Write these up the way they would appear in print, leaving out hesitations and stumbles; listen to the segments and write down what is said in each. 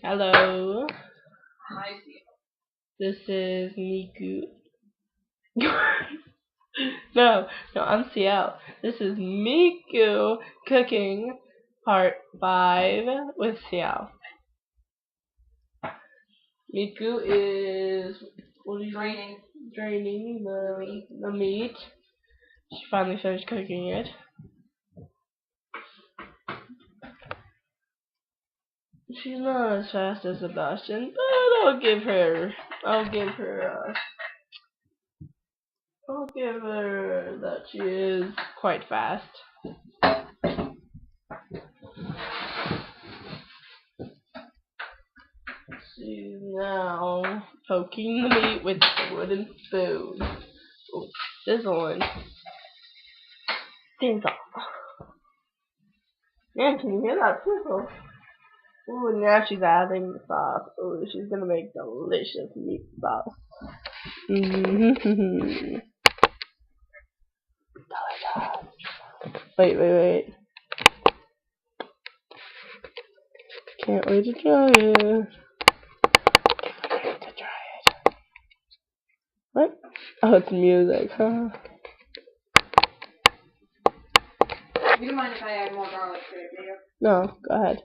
Hello, Hi, Ciel. this is Miku. no, I'm Ciel. This is Miku cooking part 5 with Ciel. Miku is draining the meat. She finally finished cooking it. She's not as fast as Sebastian, but I'll give her that she is quite fast. She's now poking the meat with a wooden spoon. Oh, sizzling. Things off. Man, can you hear that sizzle? Ooh, and now she's adding the sauce. Ooh, she's gonna make delicious meat sauce. Wait. Can't wait to try it. What? Oh, it's music, huh? You don't mind if I add more garlic to it, do you? No, go ahead.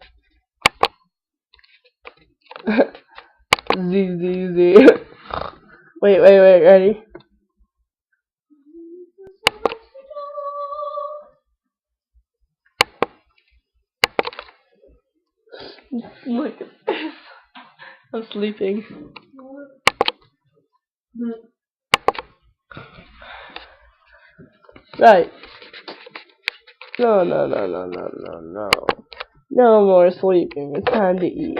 Z. Wait, ready? Look at this. I'm sleeping. Right. No. No more sleeping. It's time to eat.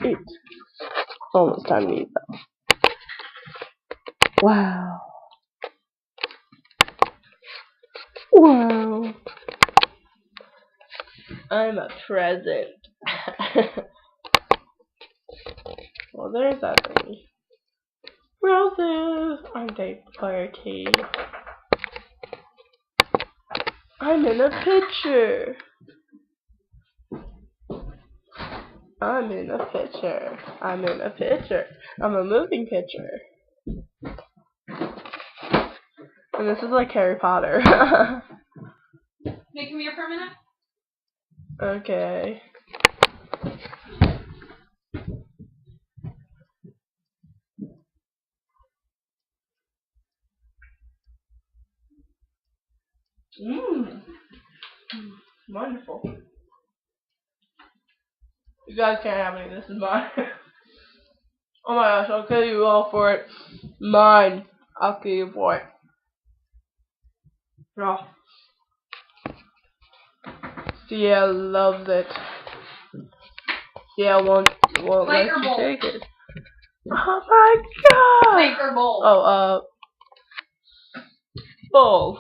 Eat. Almost time to eat though. Wow. I'm a present. Well, there's that thing. Roses, aren't they pretty? I'm in a picture. I'm a moving picture. And this is like Harry Potter. Making me a permanent? Okay. Wonderful. You guys can't have any. This is mine. Oh my gosh, I'll kill you all for it. Mine. I'll kill you for it. Oh. Ciel loves it. Ciel won't let you take it. Oh my god! Plate or bowl? Oh, bowl.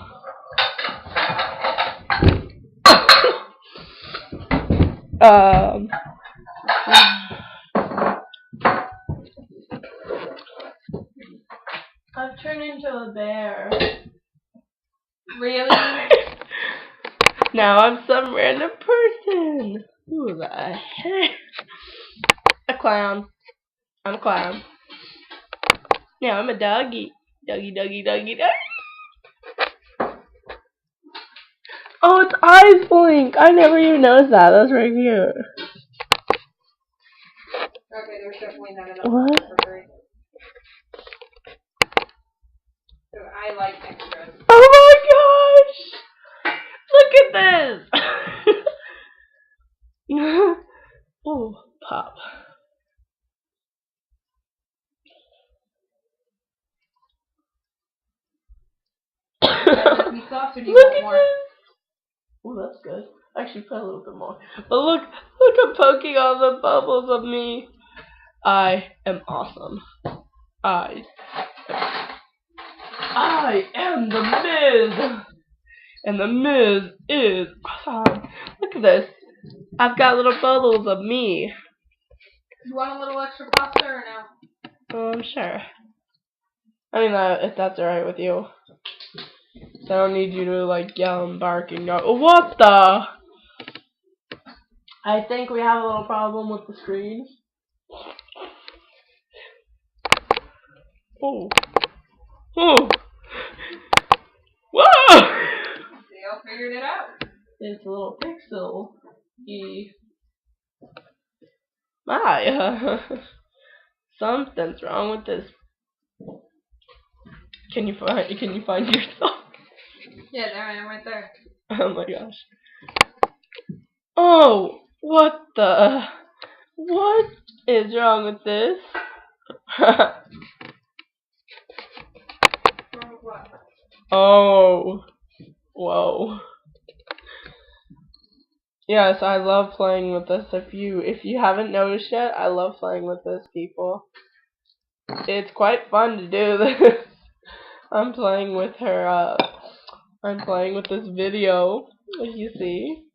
I've turned into a bear. Really? Now I'm some random person. Who the heck? A clown. I'm a clown. Now I'm a doggy. Doggy. Oh, its eyes blink. I never even noticed that. That's right here. Okay, there's definitely not enough. What? So I like extras. Oh my gosh! Look at this! Oh, pop. Meat sauce, or do you Look want at more? this! Oh, that's good. Actually, put a little bit more. But look, I'm poking all the bubbles of me. I am awesome. I am the Miz. And the Miz is awesome. Look at this. I've got little bubbles of me. You want a little extra pasta or no? I'm sure. I mean, if that's alright with you. So I don't need you to like yell and bark and go, what the? I think we have a little problem with the screen. Oh. Oh. Whoa! Ciel figured it out. It's a little pixel. My, something's wrong with this. Can you find yourself? Yeah, there I am, right there. Oh my gosh. Oh, what is wrong with this? What? Oh, whoa. Yes, I love playing with this. If you haven't noticed yet, I love playing with this, people. It's quite fun to do this. I'm playing with her. I'm playing with this video, as you see.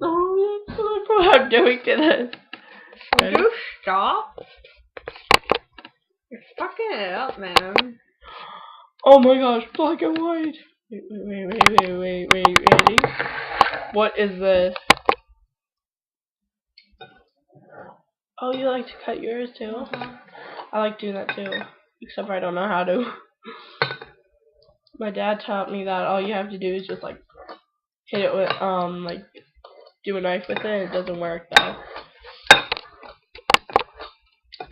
Oh, look what I'm doing to this. Would you stop? You're fucking it up, man. Oh my gosh, black and white. Wait, ready? What is this? Oh, you like to cut yours too? I like doing that too, except I don't know how to. My dad taught me that all you have to do is just like hit it with like do a knife with it. It doesn't work though.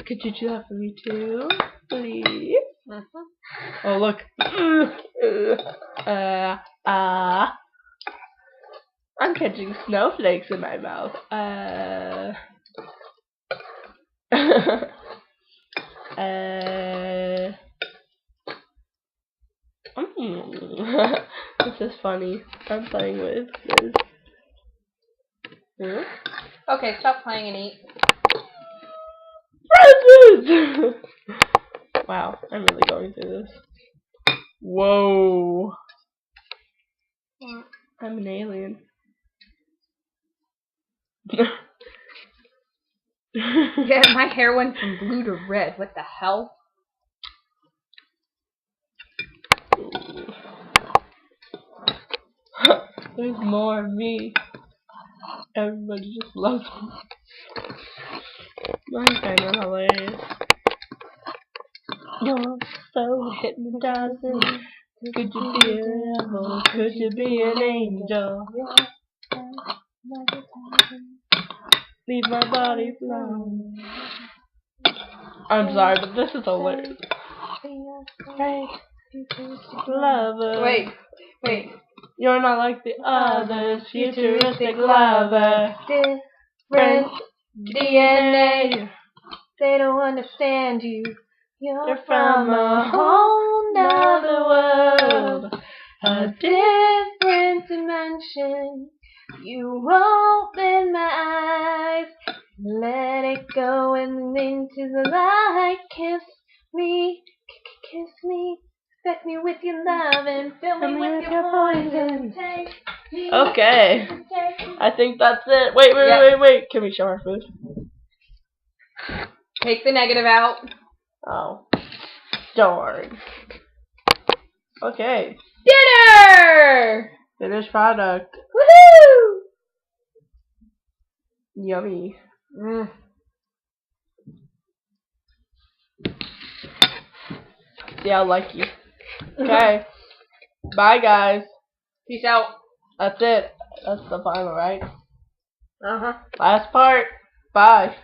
Could you do that for me too, please? Oh look. I'm catching snowflakes in my mouth. This is funny. I'm playing with this. Okay, stop playing and eat. Presents! Wow, I'm really going through this. Whoa. I'm an alien. Yeah, my hair went from blue to red. What the hell? There's more of me. Everybody just loves me. Mine's kind of hilarious. You're so hypnotizing. Could you be a devil? Could you be an angel? Leave my body flown. I'm sorry, but this is hilarious. Lover. Wait. You're not like the others. Futuristic lover. Different DNA. They don't understand you. You're from a whole nother world. A different dimension. You open my eyes. Let it go and into the light. Kiss me. Kiss me. Infect me with your love and fill me with your poison. Okay. I think that's it. Wait. Can we show our food? Take the negative out. Oh. Darn. Okay. Dinner! Finished product. Woohoo! Yummy. See, I like you. Okay. Bye, guys. Peace out. That's it. That's the final, right? Uh-huh. Last part. Bye.